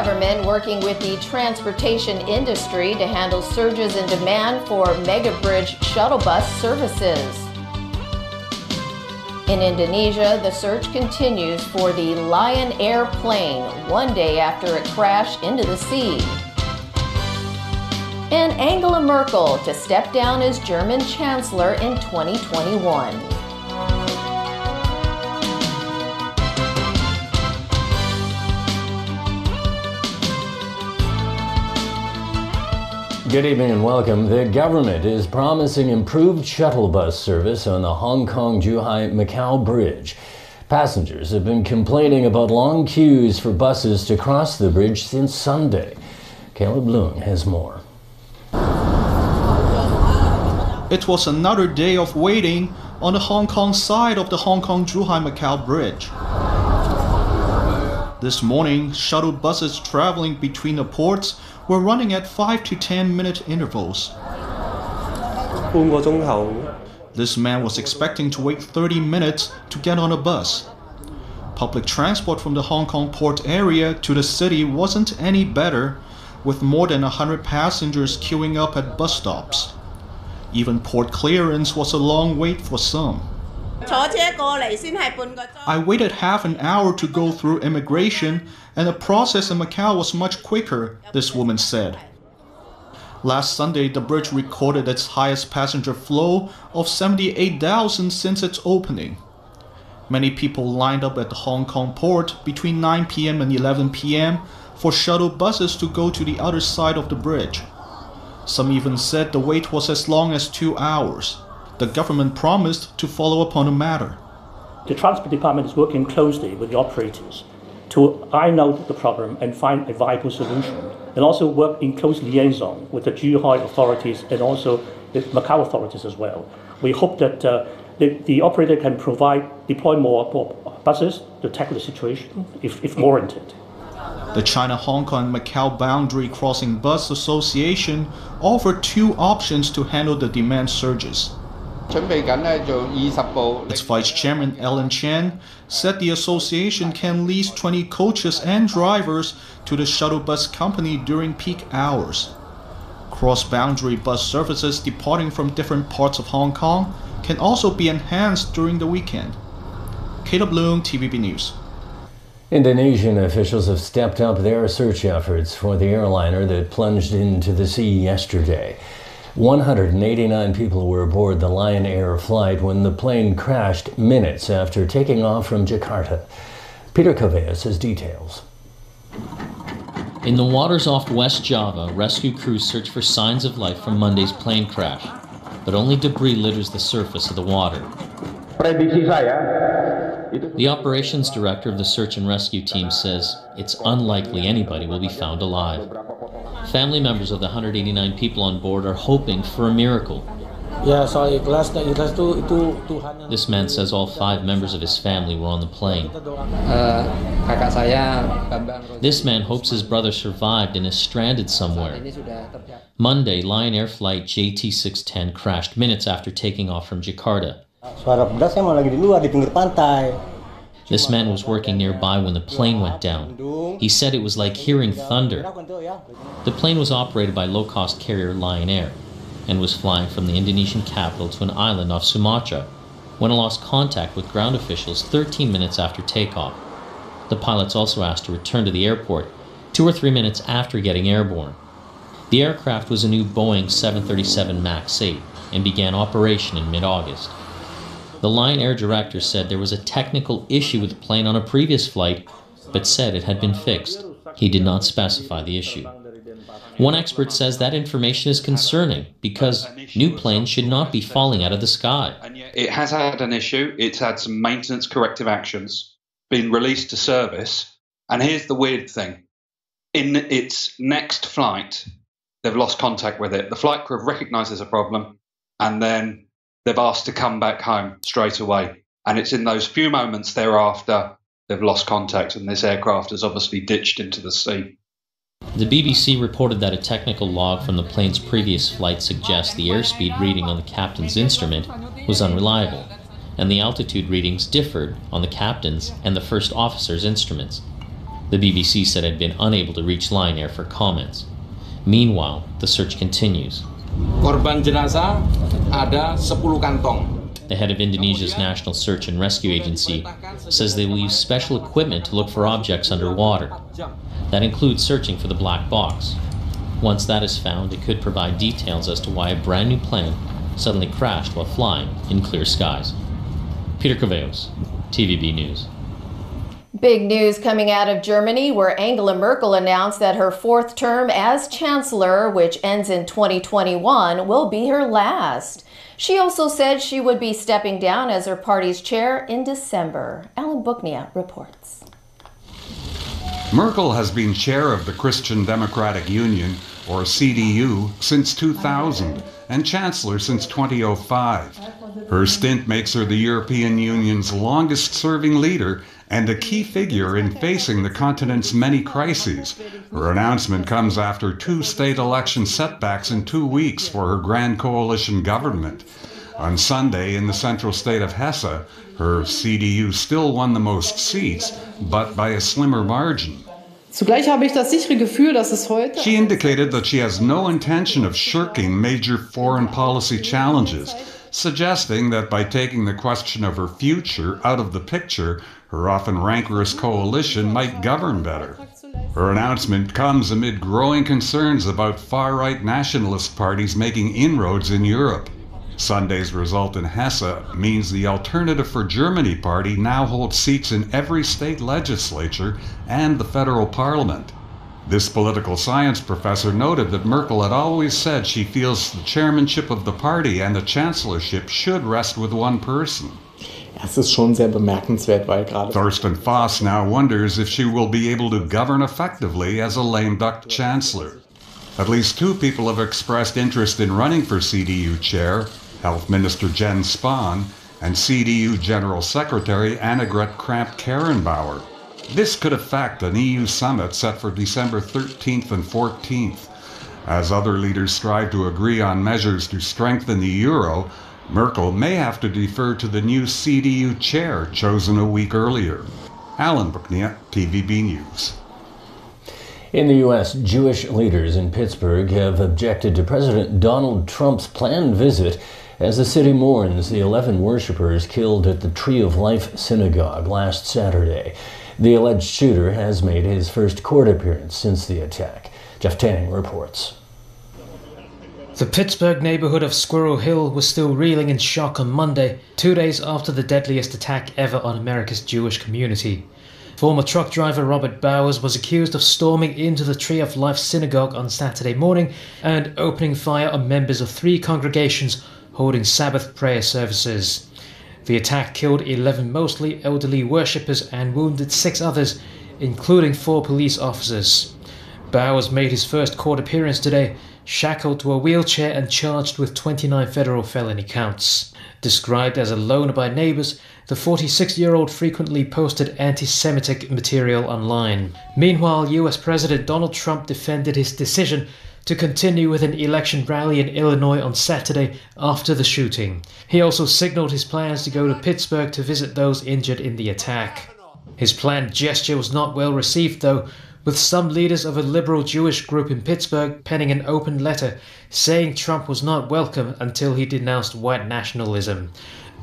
government working with the transportation industry to handle surges in demand for Megabridge shuttle bus services. In Indonesia, the search continues for the Lion Air plane 1 day after it crashed into the sea. And Angela Merkel to step down as German Chancellor in 2021. Good evening and welcome. The government is promising improved shuttle bus service on the Hong Kong-Zhuhai-Macau Bridge. Passengers have been complaining about long queues for buses to cross the bridge since Sunday. Caleb Leung has more. It was another day of waiting on the Hong Kong side of the Hong Kong-Zhuhai-Macau Bridge. This morning, shuttle buses traveling between the ports were running at 5 to 10 minute intervals. This man was expecting to wait 30 minutes to get on a bus. Public transport from the Hong Kong port area to the city wasn't any better, with more than 100 passengers queuing up at bus stops. Even port clearance was a long wait for some. I waited half an hour to go through immigration, and the process in Macau was much quicker, this woman said. Last Sunday, the bridge recorded its highest passenger flow of 78,000 since its opening. Many people lined up at the Hong Kong port between 9 p.m. and 11 p.m. for shuttle buses to go to the other side of the bridge. Some even said the wait was as long as 2 hours. The government promised to follow up on the matter. The Transport Department is working closely with the operators to iron out the problem and find a viable solution, and also work in close liaison with the Zhuhai authorities and also the Macau authorities as well. We hope that the operator can deploy more buses to tackle the situation if warranted. The China-Hong Kong and Macau Boundary Crossing Bus Association offered two options to handle the demand surges. Its vice chairman Ellen Chen said the association can lease 20 coaches and drivers to the shuttle bus company during peak hours. Cross-boundary bus services departing from different parts of Hong Kong can also be enhanced during the weekend. Caleb Leung, TVB News. Indonesian officials have stepped up their search efforts for the airliner that plunged into the sea yesterday. 189 people were aboard the Lion Air flight when the plane crashed minutes after taking off from Jakarta. Peter Caveas has details. In the waters off West Java, rescue crews search for signs of life from Monday's plane crash, but only debris litters the surface of the water. The operations director of the search and rescue team says it's unlikely anybody will be found alive. Family members of the 189 people on board are hoping for a miracle. This man says all 5 members of his family were on the plane. This man hopes his brother survived and is stranded somewhere. Monday, Lion Air flight JT610 crashed minutes after taking off from Jakarta. This man was working nearby when the plane went down. He said it was like hearing thunder. The plane was operated by low-cost carrier Lion Air and was flying from the Indonesian capital to an island off Sumatra when it lost contact with ground officials 13 minutes after takeoff. The pilots also asked to return to the airport 2 or 3 minutes after getting airborne. The aircraft was a new Boeing 737 MAX 8 and began operation in mid-August. The Lion Air director said there was a technical issue with the plane on a previous flight, but said it had been fixed. He did not specify the issue. One expert says that information is concerning because new planes should not be falling out of the sky. It has had an issue. It's had some maintenance corrective actions, been released to service. And here's the weird thing. In its next flight, they've lost contact with it. The flight crew recognises a problem, and then they've asked to come back home straight away. And it's in those few moments thereafter they've lost contact, and this aircraft has obviously ditched into the sea. The BBC reported that a technical log from the plane's previous flight suggests the airspeed reading on the captain's instrument was unreliable, and the altitude readings differed on the captain's and the first officer's instruments. The BBC said it had been unable to reach Lion Air for comments. Meanwhile, the search continues. Korban jenazah ada 10 kantong. The head of Indonesia's National Search and Rescue Agency says they will use special equipment to look for objects underwater. That includes searching for the black box. Once that is found, it could provide details as to why a brand new plane suddenly crashed while flying in clear skies. Peter Caveos, TVB News. Big news coming out of Germany, where Angela Merkel announced that her fourth term as chancellor, which ends in 2021, will be her last. She also said she would be stepping down as her party's chair in December. Alan Booknia reports. Merkel has been chair of the Christian Democratic Union, or CDU, since 2000 and chancellor since 2005. Her stint makes her the European Union's longest-serving leader and a key figure in facing the continent's many crises. Her announcement comes after 2 state election setbacks in 2 weeks for her grand coalition government. On Sunday, in the central state of Hesse, her CDU still won the most seats, but by a slimmer margin. Zugleich habe ich das sichere Gefühl, dass es heute... She indicated that she has no intention of shirking major foreign policy challenges, suggesting that by taking the question of her future out of the picture, her often rancorous coalition might govern better. Her announcement comes amid growing concerns about far-right nationalist parties making inroads in Europe. Sunday's result in Hesse means the Alternative for Germany party now holds seats in every state legislature and the federal parliament. This political science professor noted that Merkel had always said she feels the chairmanship of the party and the chancellorship should rest with one person. Das ist schon sehr bemerkenswert, weil gerade... Thorsten Faas now wonders if she will be able to govern effectively as a lame duck chancellor. At least 2 people have expressed interest in running for CDU chair, Health Minister Jens Spahn and CDU General Secretary Annegret Kramp-Karrenbauer. This could affect an EU summit set for December 13th and 14th. As other leaders strive to agree on measures to strengthen the euro, Merkel may have to defer to the new CDU chair chosen a week earlier. Alan Booknia, TVB News. In the U.S., Jewish leaders in Pittsburgh have objected to President Donald Trump's planned visit as the city mourns the 11 worshipers killed at the Tree of Life synagogue last Saturday. The alleged shooter has made his first court appearance since the attack. Jeff Tang reports. The Pittsburgh neighborhood of Squirrel Hill was still reeling in shock on Monday, 2 days after the deadliest attack ever on America's Jewish community. Former truck driver Robert Bowers was accused of storming into the Tree of Life synagogue on Saturday morning and opening fire on members of 3 congregations holding Sabbath prayer services. The attack killed 11 mostly elderly worshippers and wounded 6 others, including 4 police officers. Bowers made his first court appearance today, shackled to a wheelchair and charged with 29 federal felony counts. Described as a loner by neighbors, the 46-year-old frequently posted anti-Semitic material online. Meanwhile, US President Donald Trump defended his decision to continue with an election rally in Illinois on Saturday after the shooting. He also signaled his plans to go to Pittsburgh to visit those injured in the attack. His planned gesture was not well received, though, with some leaders of a liberal Jewish group in Pittsburgh penning an open letter saying Trump was not welcome until he denounced white nationalism.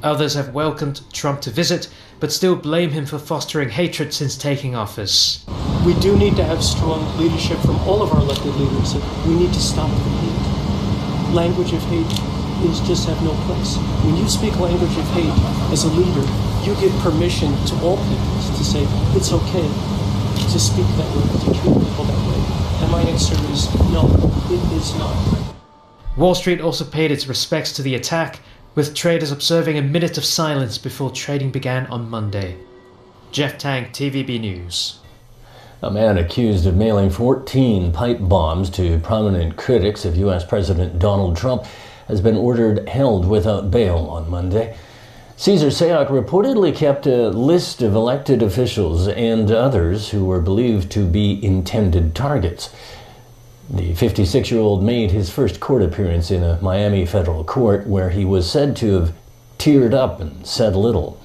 Others have welcomed Trump to visit, but still blame him for fostering hatred since taking office. We do need to have strong leadership from all of our elected leaders. We need to stop the hate. Language of hate is just have no place. When you speak language of hate as a leader, you give permission to all people to say it's okay to speak that way, to treat people that way. And my answer is no, it is not. Wall Street also paid its respects to the attack, with traders observing a minute of silence before trading began on Monday. Jeff Tang, TVB News. A man accused of mailing 14 pipe bombs to prominent critics of U.S. President Donald Trump has been ordered held without bail on Monday. Cesar Sayoc reportedly kept a list of elected officials and others who were believed to be intended targets. The 56-year-old made his first court appearance in a Miami federal court where he was said to have teared up and said little.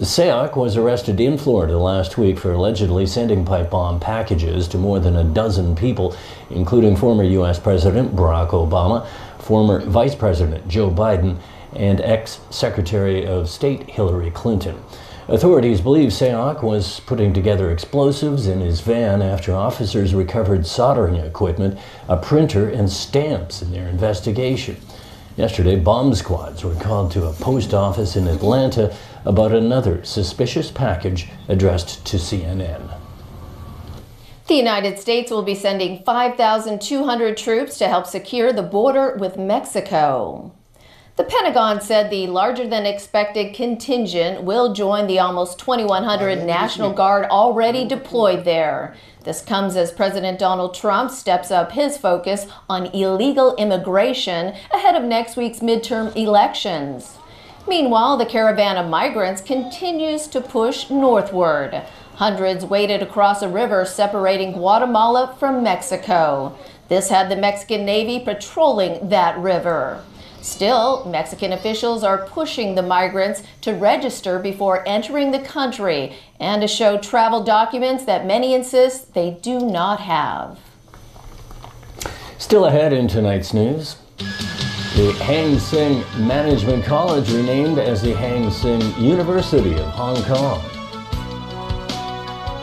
Seok was arrested in Florida last week for allegedly sending pipe bomb packages to more than a dozen people, including former U.S. President Barack Obama, former Vice President Joe Biden, and ex-Secretary of State Hillary Clinton. Authorities believe Seok was putting together explosives in his van after officers recovered soldering equipment, a printer, and stamps in their investigation. Yesterday, bomb squads were called to a post office in Atlanta about another suspicious package addressed to CNN. The United States will be sending 5,200 troops to help secure the border with Mexico. The Pentagon said the larger-than-expected contingent will join the almost 2,100 National Guard already deployed there. This comes as President Donald Trump steps up his focus on illegal immigration ahead of next week's midterm elections. Meanwhile, the caravan of migrants continues to push northward. Hundreds waded across a river separating Guatemala from Mexico. This had the Mexican Navy patrolling that river. Still, Mexican officials are pushing the migrants to register before entering the country and to show travel documents that many insist they do not have. Still ahead in tonight's news, the Hang Seng Management College renamed as the Hang Seng University of Hong Kong.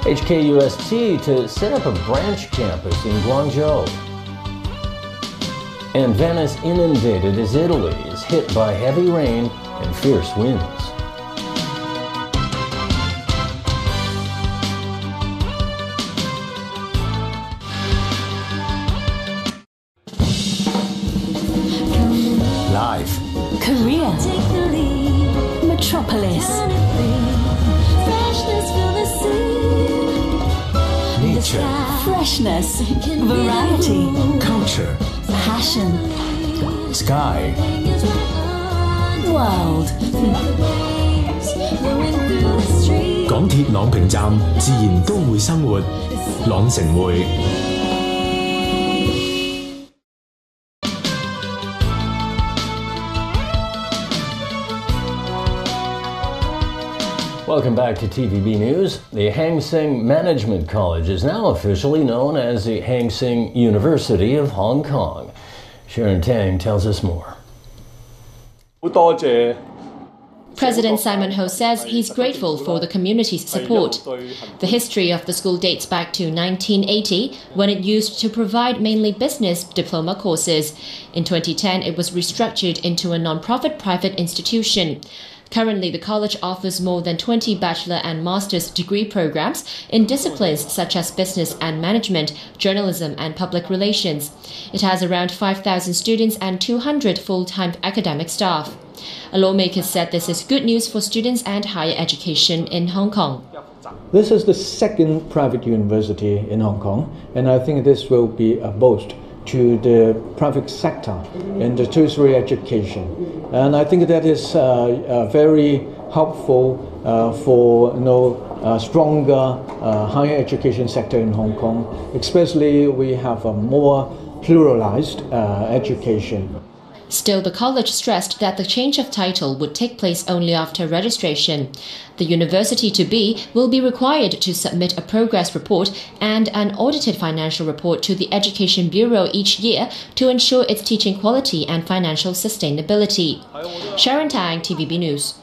HKUST to set up a branch campus in Guangzhou. And Venice inundated as Italy is hit by heavy rain and fierce winds. Live. Korea. Metropolis. Nature. Freshness. Variety. Culture. Passion. Sky. World. 港鐵朗屏站自然都會生活，朗城會。Welcome back to TVB News. The Hang Seng Management College is now officially known as the Hang Seng University of Hong Kong. Sharon Tang tells us more. President Simon Ho says he's grateful for the community's support. The history of the school dates back to 1980, when it used to provide mainly business diploma courses. In 2010, it was restructured into a non-profit private institution. Currently, the college offers more than 20 bachelor and master's degree programs in disciplines such as business and management, journalism and public relations. It has around 5,000 students and 200 full-time academic staff. A lawmaker said this is good news for students and higher education in Hong Kong. This is the second private university in Hong Kong, and I think this will be a boost to the private sector in the tertiary education. And I think that is very helpful for a stronger higher education sector in Hong Kong, especially we have a more pluralized education. Still, the college stressed that the change of title would take place only after registration. The university to be will be required to submit a progress report and an audited financial report to the Education Bureau each year to ensure its teaching quality and financial sustainability. Sharon Tang, TVB News.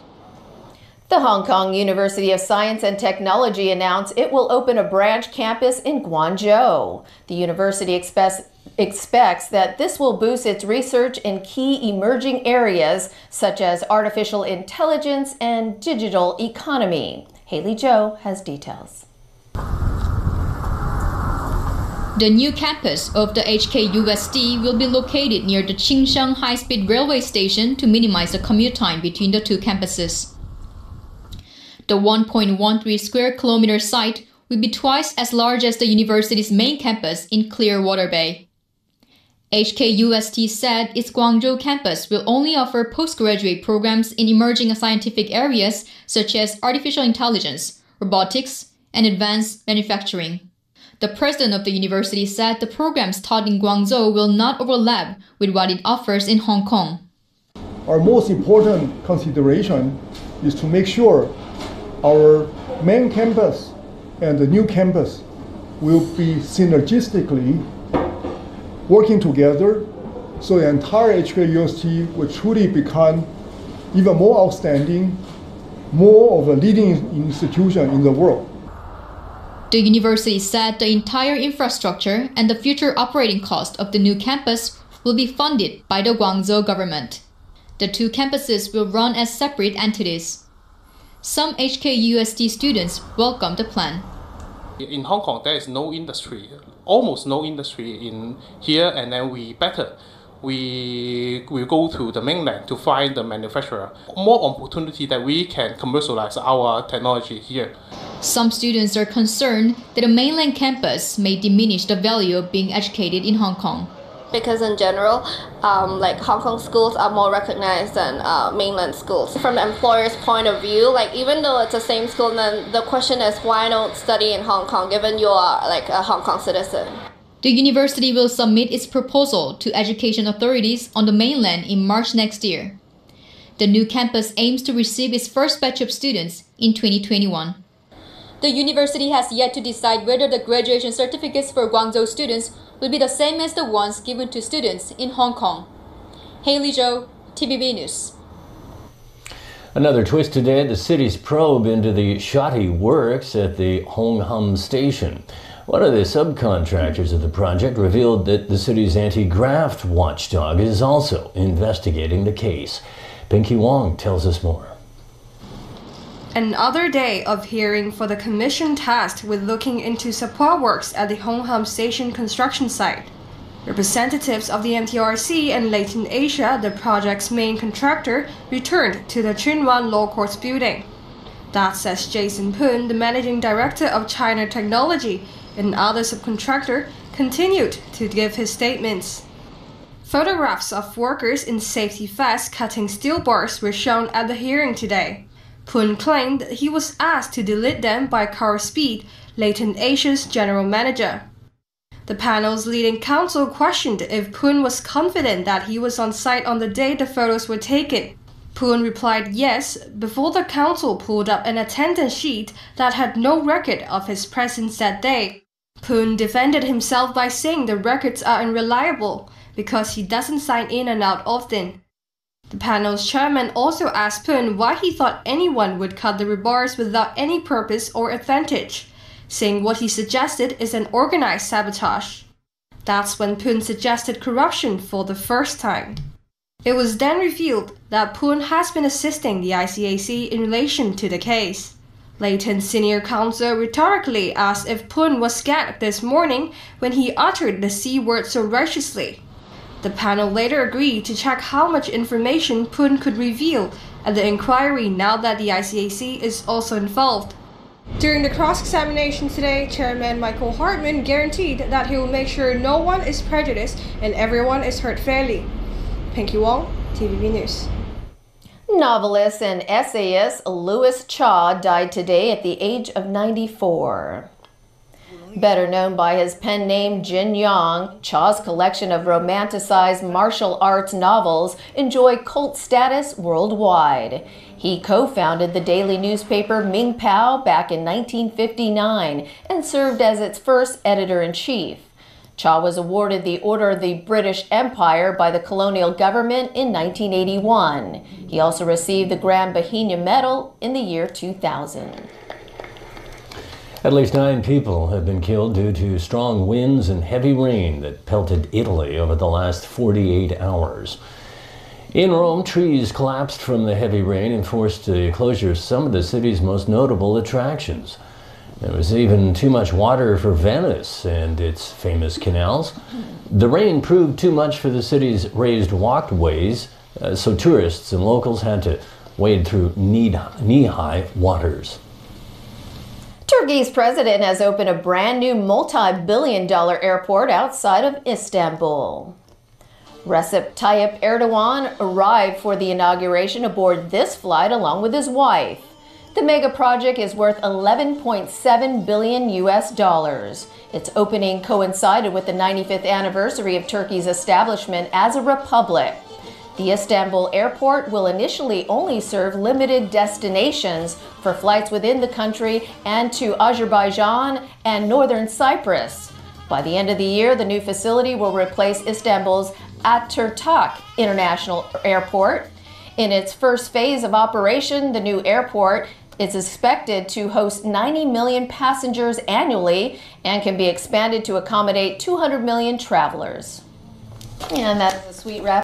The Hong Kong University of Science and Technology announced it will open a branch campus in Guangzhou. The university expects that this will boost its research in key emerging areas such as artificial intelligence and digital economy. Haley Zhou has details. The new campus of the HKUST will be located near the Qingshan High-Speed Railway Station to minimize the commute time between the two campuses. The 1.13 square kilometer site will be twice as large as the university's main campus in Clearwater Bay. HKUST said its Guangzhou campus will only offer postgraduate programs in emerging scientific areas such as artificial intelligence, robotics, and advanced manufacturing. The president of the university said the programs taught in Guangzhou will not overlap with what it offers in Hong Kong. Our most important consideration is to make sure our main campus and the new campus will be synergistically working together, so the entire HKUST will truly become even more outstanding, more of a leading institution in the world. The university said the entire infrastructure and the future operating cost of the new campus will be funded by the Guangzhou government. The two campuses will run as separate entities. Some HKUST students welcome the plan. In Hong Kong, there is no industry, almost no industry in here, and then we go to the mainland to find the manufacturer. More opportunity that we can commercialize our technology here. Some students are concerned that the mainland campus may diminish the value of being educated in Hong Kong. Because in general, like Hong Kong schools are more recognized than mainland schools. From the employer's point of view, like even though it's the same school, then the question is why don't study in Hong Kong given you are like a Hong Kong citizen? The university will submit its proposal to education authorities on the mainland in March next year. The new campus aims to receive its first batch of students in 2021. The university has yet to decide whether the graduation certificates for Guangzhou students will be the same as the ones given to students in Hong Kong. Haley Zhou, TVB News. Another twist today, the city's probe into the shoddy works at the Hong Hom station. One of the subcontractors of the project revealed that the city's anti-graft watchdog is also investigating the case. Pinky Wong tells us more. Another day of hearing for the commission tasked with looking into support works at the Hong Hom Station construction site. Representatives of the MTRC and Leighton Asia, the project's main contractor, returned to the Tsuen Wan Law Courts building. That says Jason Poon, the managing director of China Technology, and other subcontractor, continued to give his statements. Photographs of workers in safety vests cutting steel bars were shown at the hearing today. Poon claimed that he was asked to delete them by Carl Speed, Leighton Asia's general manager. The panel's leading counsel questioned if Poon was confident that he was on site on the day the photos were taken. Poon replied yes, before the counsel pulled up an attendance sheet that had no record of his presence that day. Poon defended himself by saying the records are unreliable because he doesn't sign in and out often. The panel's chairman also asked Poon why he thought anyone would cut the rebars without any purpose or advantage, saying what he suggested is an organized sabotage. That's when Poon suggested corruption for the first time. It was then revealed that Poon has been assisting the ICAC in relation to the case. Leighton's senior counsel rhetorically asked if Poon was scared this morning when he uttered the C word so righteously. The panel later agreed to check how much information Poon could reveal at the inquiry now that the ICAC is also involved. During the cross-examination today, Chairman Michael Hartman guaranteed that he will make sure no one is prejudiced and everyone is heard fairly. Pinky Wong, TVB News. Novelist and essayist Louis Cha died today at the age of 94. Better known by his pen name Jin Yong, Cha's collection of romanticized martial arts novels enjoy cult status worldwide. He co-founded the daily newspaper Ming Pao back in 1959 and served as its first editor-in-chief. Cha was awarded the Order of the British Empire by the colonial government in 1981. He also received the Grand Bahia Medal in the year 2000. At least 9 people have been killed due to strong winds and heavy rain that pelted Italy over the last 48 hours. In Rome, trees collapsed from the heavy rain and forced the closure of some of the city's most notable attractions. There was even too much water for Venice and its famous canals. The rain proved too much for the city's raised walkways, so tourists and locals had to wade through knee-high waters. Turkey's president has opened a brand new multi-billion-dollar airport outside of Istanbul. Recep Tayyip Erdogan arrived for the inauguration aboard this flight along with his wife. The mega project is worth $11.7 billion US. Its opening coincided with the 95th anniversary of Turkey's establishment as a republic. The Istanbul airport will initially only serve limited destinations for flights within the country and to Azerbaijan and northern Cyprus. By the end of the year, the new facility will replace Istanbul's Ataturk International Airport. In its first phase of operation, the new airport is expected to host 90 million passengers annually and can be expanded to accommodate 200 million travelers. And that's a sweet wrap.